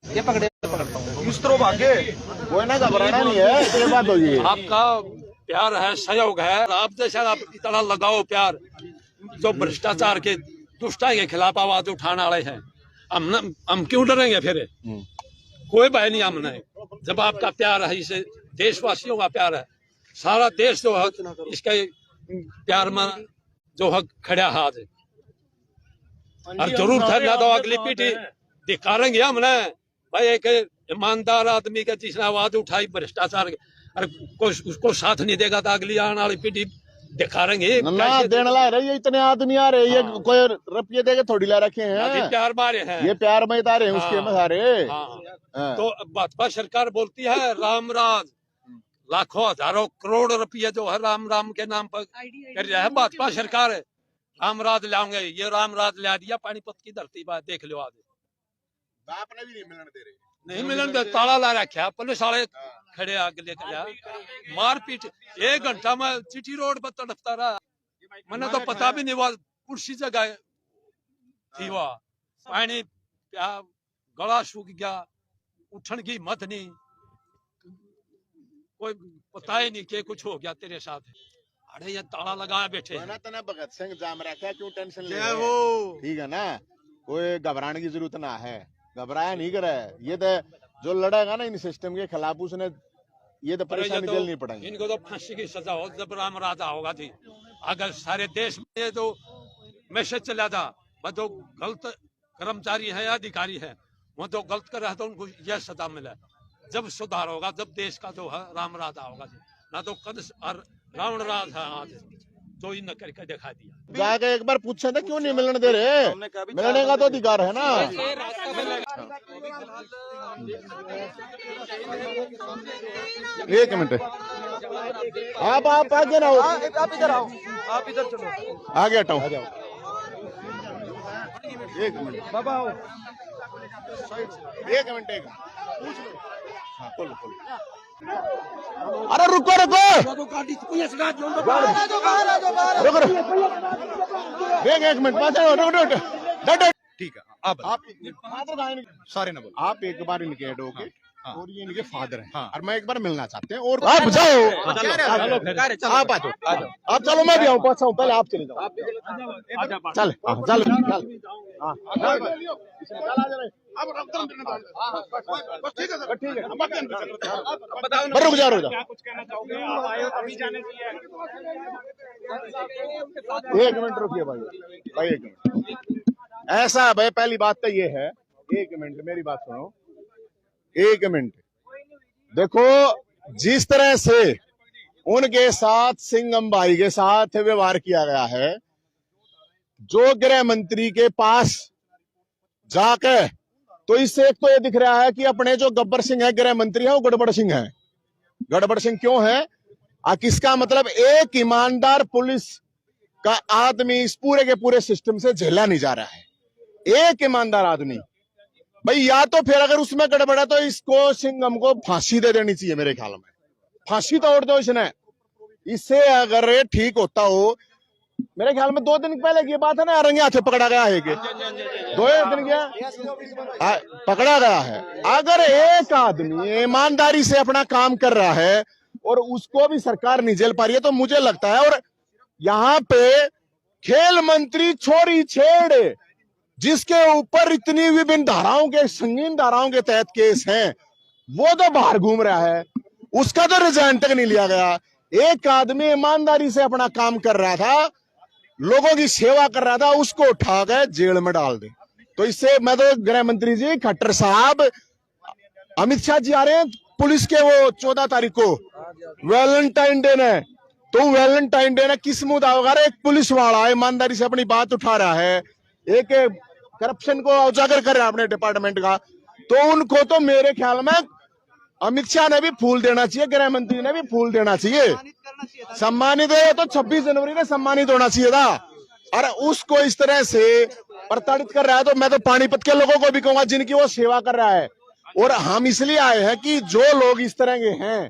ये पकड़े पकड़ता हूँ किस तरह भागे, कोई ना घबराना नहीं है, ये बात होगी। आपका प्यार है, सहयोग है, आप जैसा आप इतना लगाओ प्यार। जो भ्रष्टाचार के दुष्टाई के खिलाफ आवाज उठाने वाले हैं, हम क्यों डरेंगे फिर? कोई भय नहीं हमने। जब आपका प्यार है, इसे देशवासियों का प्यार है, सारा देश जो है इसके प्यार में जो है खड़ा है आज। और जरूर है ना तो अगली पीढ़ी दिखाएंगे हमने भाई एक ईमानदार आदमी के जिसने आवाज उठाई भ्रष्टाचार और उसको साथ नहीं देगा तो अगली आने वाली पीढ़ी दिखाएंगे ना देने ला रहे, ये इतने आदमी आ रहे, ये कोई रुपये देके थोड़ी ला रखे हैं, प्यार मारे हैं, ये प्यार में आ रहे हैं उसके में सारे। तो भाजपा सरकार बोलती है राम राज, लाखों हजारों करोड़ रुपये जो है राम राम के नाम पर कर रहा है भाजपा सरकार। राम राज लाओगे, ये राम राज ला दिया पानीपत की धरती पर, देख लो आज। आपने भी नहीं मिलने दे रहे, नहीं मिलन दे, ताला ला रखा, पुलिस वाले खड़े आगे लेकर जा, मारपीट। 1 घंटा में चिट्ठी रोड पर तड़पता रहा, मैंने तो पता भी नहीं हुआ कुर्सी जगह थी वह। पानी गला सूख गया, उठन की हिम्मत नहीं, कोई पता ही नहीं कि कुछ हो गया तेरे साथ। अरे ये ताला लगाए बैठे ना तना भगत सिंह जाम रखा, क्यों टेंशन ले जय हो। ठीक है ना, कोई घबराने की जरूरत ना है, घबराया नहीं करे। ये तो जो लड़ेगा ना इन सिस्टम के खिलाफ, उसने ये तो परेशानी झेलनी पड़ेगी। इनको तो फांसी की सजा हो जब राम राजा होगा थी। अगर सारे देश में ये तो मैसेज चला था, वह जो गलत कर्मचारी है या अधिकारी है वो जो गलत कर रहा है तो उनको यह सजा मिले। जब सुधार होगा, जब देश का जो है राम राजा होगा जी, ना तो कद और रावण राज है आज जो ही न करके दिखा दिया। जाके एक बार पूछा था क्यों नहीं मिलने दे रहे, मिलने का तो अधिकार है ना। एक मिनट, आप आगे ना हो, आप इधर आओ, आप इधर चलो, आगे हटाओ। एक मिनट बाबा आओ, एक मिनट पूछ लो। हाँ, खोलो खोलो। अरे रुको रुको रुको, एक मिनट रुको। ठीक है, आप सारे ना बोलो, आप एक बार इनके एडवोकेट और ये इनके फादर हैं। हाँ। और मैं एक बार मिलना चाहते हैं। और आप जाओ, आप आ जाओ, आप चलो, मैं भी आऊँ, पास आऊँ, पहले आप चले जाओ। चल चल रुक जा रुक जा, एक मिनट रुकिए भाई एक मिनट। ऐसा भाई, पहली बात तो ये है, एक मिनट मेरी बात सुनो, एक मिनट देखो, जिस तरह से उनके साथ सिंघम भाई के साथ व्यवहार किया गया है, जो गृह मंत्री के पास जाकर, तो इससे एक तो ये दिख रहा है कि अपने जो गब्बर सिंह है गृह मंत्री है, वो गड़बड़ सिंह है। गड़बड़ सिंह क्यों है? किसका मतलब, एक ईमानदार पुलिस का आदमी इस पूरे के पूरे सिस्टम से झेला नहीं जा रहा है। एक ईमानदार आदमी भाई, या तो फिर अगर उसमें गड़बड़ा तो इसको सिंघम को फांसी दे देनी चाहिए मेरे ख्याल में, फांसी तोड़ दो इसने। इससे अगर ये ठीक होता हो, मेरे ख्याल में 2 दिन पहले की बात है ना, रंगे हाथे पकड़ा गया है कि 2 दिन क्या पकड़ा गया है। अगर एक आदमी ईमानदारी से अपना काम कर रहा है और उसको भी सरकार नहीं झेल पा रही है, तो मुझे लगता है, और यहाँ पे खेल मंत्री छोरी छेड़, जिसके ऊपर इतनी विभिन्न धाराओं के, संगीन धाराओं के तहत केस हैं, वो तो बाहर घूम रहा है, उसका तो रिजाइन तक नहीं लिया गया। एक आदमी ईमानदारी से अपना काम कर रहा था, लोगों की सेवा कर रहा था, उसको उठा के जेल में डाल दे। तो इससे मैं तो गृह मंत्री जी खट्टर साहब, अमित शाह जी आ रहे हैं पुलिस के, वो 14 तारीख को वैलेंटाइन डे ने, तो वैलेंटाइन डे ने किस मुद्दा होगा? एक पुलिस वाला ईमानदारी से अपनी बात उठा रहा है, एक करप्शन को उजागर कर रहा है अपने डिपार्टमेंट का, तो उनको तो मेरे ख्याल में अमित शाह ने भी फूल देना चाहिए, गृह मंत्री ने भी फूल देना चाहिए, सम्मानित है। तो 26 जनवरी ने सम्मानित होना चाहिए था। और उसको इस तरह से प्रताड़ित कर रहा है, तो मैं तो पानीपत के लोगों को भी कहूंगा जिनकी वो सेवा कर रहा है, और हम इसलिए आए हैं कि जो लोग इस तरह के हैं,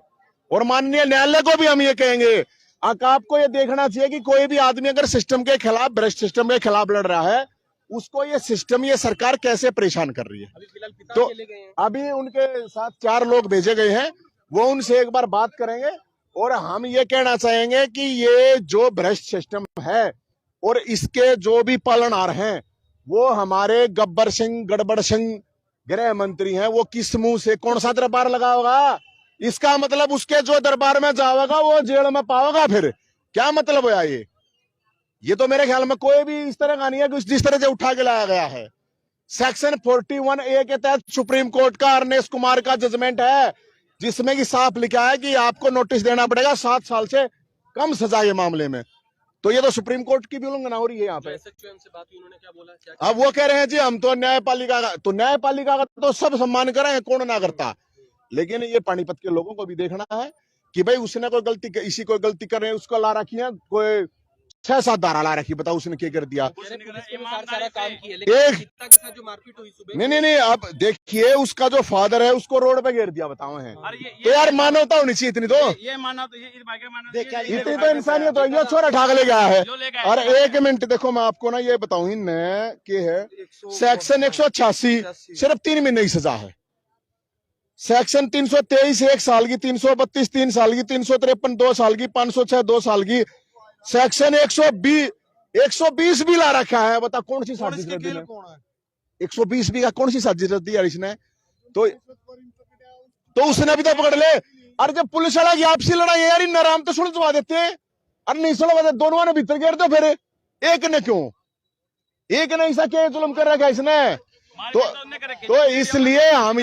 और माननीय न्यायालय को भी हम ये कहेंगे, आपको ये देखना चाहिए कि कोई भी आदमी अगर सिस्टम के खिलाफ, भ्रष्ट सिस्टम के खिलाफ लड़ रहा है, उसको ये सिस्टम, ये सरकार कैसे परेशान कर रही है। अभी फिलहाल पिता तो अकेले गए हैं। अभी उनके साथ 4 लोग भेजे गए हैं, वो उनसे एक बार बात करेंगे और हम ये कहना चाहेंगे कि ये जो भ्रष्ट सिस्टम है और इसके जो भी पालनहार हैं वो हमारे गब्बर सिंह गड़बड़ सिंह गृह मंत्री हैं। वो किस मुंह से कौन सा दरबार लगाओगा? इसका मतलब उसके जो दरबार में जाओगा वो जेल में पाओगा। फिर क्या मतलब होया ये तो मेरे ख्याल में कोई भी इस तरह का नहीं है कि जिस तरह से उठा के लाया गया है। सेक्शन 41A के तहत सुप्रीम कोर्ट का अरनेश कुमार का जजमेंट है, जिसमें कि साफ लिखा है कि आपको नोटिस देना पड़ेगा 7 साल से कम सजा ये मामले में। तो ये तो सुप्रीम कोर्ट की भी उल्लंघना हो रही है यहाँ पे। SHM से बात हुई, उन्होंने क्या बोला? क्या अब वो कह रहे हैं जी हम तो न्यायपालिका का, तो न्यायपालिका का तो सब सम्मान करें, कौन ना करता, लेकिन ये पानीपत के लोगों को भी देखना है कि भाई उसने कोई गलती, इसी कोई गलती कर रहे हैं उसको ला रखी है, कोई 6-7 धारा ला रखी, बताओ उसने क्या कर दिया। सारा काम किया, लेकिन एक पिता के साथ जो मारपीट हुई सुबह, नहीं, अब देखिए उसका जो फादर है उसको रोड पे घेर दिया, बताओ है। तो यार मानवता होनी चाहिए इतनी, तो ये माना तो ये इतनी तो इंसानियत हो। ये छोरा ठाक ले गया है। और 1 मिनट देखो, मैं आपको ना ये बताऊं, इनने के है सेक्शन 188 सिर्फ 3 महीने की सजा है। सेक्शन 323 1 साल की, 332 3 साल की, 353 2 साल की, 506 2 साल की, सेक्शन 120 भी ला रखा है। बता कौन सी साजिश रच दी है? 120 भी का कौन सी साजिश रच दी यार इसने? तो उसने भी तो पकड़ ले। और जब पुलिस वाला की आपसी लड़ाई है यार, इन आराम तो सुलझवा देते, और नहीं सुलझवा, दोनों ने भीतर गिर दो। फिर एक ने क्यों, एक ने ऐसा क्या जुल्म कर रखा इसने? तो इसलिए हम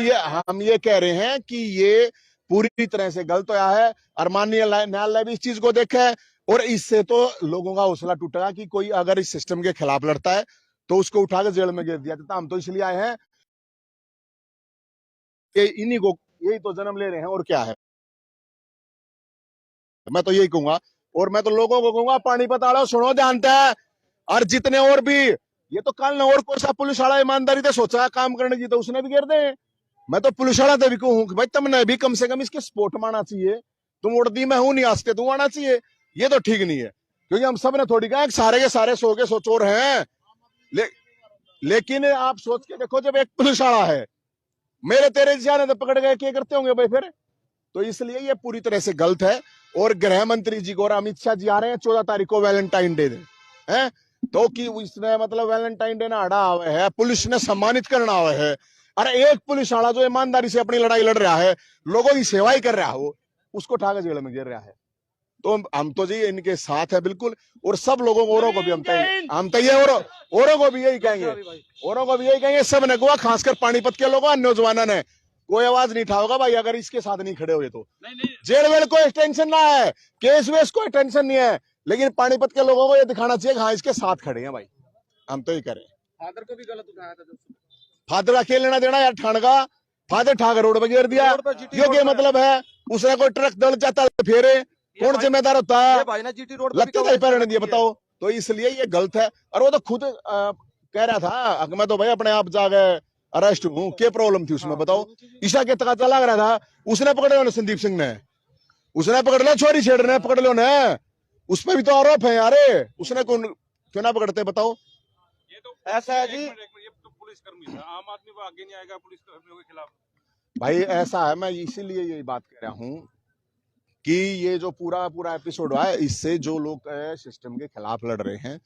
ये कह रहे हैं कि ये पूरी तरह से गलत होया है, और माननीय न्यायालय भी इस चीज को देखे है। और इससे तो लोगों का हौसला टूटेगा कि कोई अगर इस सिस्टम के खिलाफ लड़ता है तो उसको उठाकर जेल में गिर दिया जाता। हम तो इसलिए आए हैं कि इन्हीं को, यही तो जन्म ले रहे हैं, और क्या है। मैं तो यही कहूंगा, और मैं तो लोगों को कहूंगा पानीपत वालों सुनो ध्यान है, और जितने और भी, ये तो कल ने और कोई सा पुलिस वाला ईमानदारी से सोचा काम करने की तो उसने भी गिर दे। मैं तो पुलिस वाला तो भी कहूँ भाई तुमने भी कम से कम इसके सपोर्ट में आना चाहिए। तुम उड़दी में हूं नहीं आस्ते तू आना चाहिए, ये तो ठीक नहीं है। क्योंकि हम सब ने थोड़ी कहा सारे के सारे सो के चोर हैं, लेकिन आप सोच के देखो, जब एक पुलिस वाला है, मेरे तेरे जाने तो पकड़ गए, क्या करते होंगे भाई फिर? तो इसलिए ये पूरी तरह से गलत है। और गृह मंत्री जी को और अमित शाह जी आ रहे हैं 14 तारीख को वैलेंटाइन डे है, तो कि इसने मतलब वैलेंटाइन डे ना हड़ा हुआ है, पुलिस ने सम्मानित करना हुआ है। अरे एक पुलिस वाला जो ईमानदारी से अपनी लड़ाई लड़ रहा है, लोगों की सेवा ही कर रहा हो, उसको ठाकर जेल में गिर रहा है। तो हम तो जी इनके साथ है बिल्कुल, और सब लोगों को, औरों को भी हम तो ये औरों को भी यही कहेंगे, औरों को भी यही कहेंगे, सब ने कहा, खासकर पानीपत के लोगों, नौजवानों ने कोई आवाज नहीं उठाओगा भाई अगर इसके साथ नहीं खड़े हुए तो। जेल वेल कोई टेंशन ना है, केस वेस कोई टेंशन नहीं है, लेकिन पानीपत के लोगों को ये दिखाना चाहिए हाँ इसके साथ खड़े हैं भाई। हम तो ये करें। फादर को भी गलत उठाया था, फादर अकेले लेना देना यार, ठाण का फादर ठाकर रोड पर गिर दिया, ये क्या मतलब है? उसने कोई ट्रक दौड़ जाता फेरे, कौन जिम्मेदार होता है? भाई ना जीटी रोड लगता पैर दिया, बताओ। तो इसलिए ये गलत है। और वो तो खुद कह रहा था मैं तो भाई अपने आप जा गए अरेस्ट हूँ, क्या प्रॉब्लम थी उसमें बताओ? ईशा के तकाजा लग रहा था, उसने पकड़ लो संदीप सिंह ने, उसने पकड़ लो, छोरी छेड़ पकड़ लो ने, उसमें भी तो आरोप है यार, उसने क्यों ना पकड़ते बताओ? ये तो ऐसा है जी, ये तो पुलिसकर्मी था, आम आदमी को आगे नहीं आएगा पुलिसकर्मियों के खिलाफ। भाई ऐसा है, मैं इसीलिए यही बात कह रहा हूँ कि ये जो पूरा एपिसोड हुआ है, इससे जो लोग सिस्टम के खिलाफ लड़ रहे हैं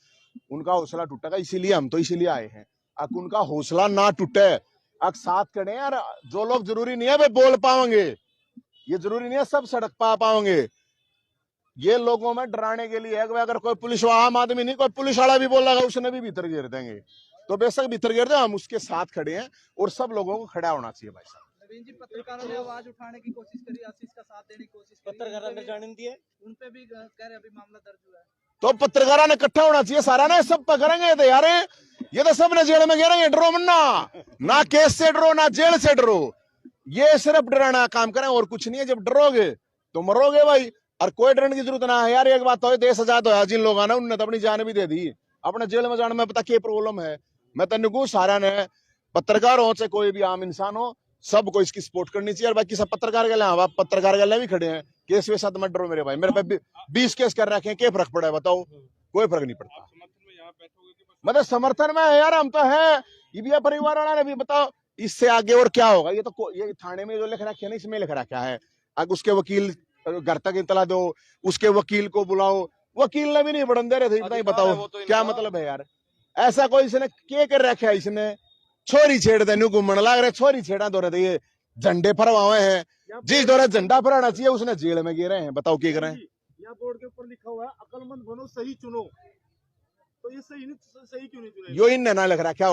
उनका हौसला टूटेगा। इसीलिए हम तो इसीलिए आए हैं, अब उनका हौसला ना टूटे, अब साथ खड़े हैं यार। जो लोग जरूरी नहीं है वे बोल पाओगे, ये जरूरी नहीं है सब सड़क पा पाओगे, ये लोगों में डराने के लिए है। अगर कोई पुलिस आम आदमी नहीं, कोई पुलिस वाला भी बोलेगा उसने भी भीतर गिर देंगे, तो बेशक भीतर गिर दे, हम उसके साथ खड़े हैं और सब लोगों को खड़ा होना चाहिए भाई साहब। नवीन जी, पत्रकारों ने आवाज उठाने की कोशिश करी, आशीष का साथ देने की कोशिश करी, पत्रकारों ने जाने दिए, उन पे भी कह रहे अभी मामला दर्ज हुआ है। तो पत्रकारों ने इकट्ठा होना चाहिए सारा ना, सब पकड़ेंगे तो यार, ये तो सब ने जेल में गिरेंगे। डरो मन्ना, ना केस से डरो ना जेल से डरो, ये सिर्फ डराना काम करें और कुछ नहीं है। जब डरोगे तो मरोगे भाई, और कोई डरने की जरूरत ना है यार। एक बात तो देश आजाद होया, जिन लोगों ने उन्होंने तो अपनी जान भी दे दी, अपने जेल में जाने में पता क्या प्रॉब्लम है। मैं तो सारा ने पत्रकार हो चाहे कोई भी आम इंसान हो, सबको इसकी सपोर्ट करनी चाहिए। और बाकी सब पत्रकार के लिए, पत्रकार के लिए भी खड़े हैं, केस वे साथ मत डरो मेरे भाई, मेरे पे 20 केस कर रखे हैं, क्या फर्क पड़ा है बताओ? कोई फर्क नहीं पड़ता। मतलब समर्थन में है यार, हम तो है। ये भी परिवार वाला ने भी बताओ इससे आगे और क्या होगा। ये तो ये थाने में जो लिख रखा है ना, इसमें लिख रखा है अब उसके वकील घर तक इतला दो, उसके वकील को बुलाओ, वकील ने भी नहीं बढ़न दे रहे थे। बताओ क्या मतलब है यार। ऐसा कोई इसने क्या कर रखा है, इसने छोरी छेड़ दे घूमने लग रहे, छोरी छेड़ा दो रहे, ये झंडे फरवाए हैं, जिस दौरे झंडा फहराना चाहिए उसने जेल में गिरे हैं। बताओ क्या करें। यहाँ बोर्ड के ऊपर लिखा हुआ है अकलमंद बनो सही चुनो, तो ये सही क्यों नहीं चुने? यो इन ना लिख रखा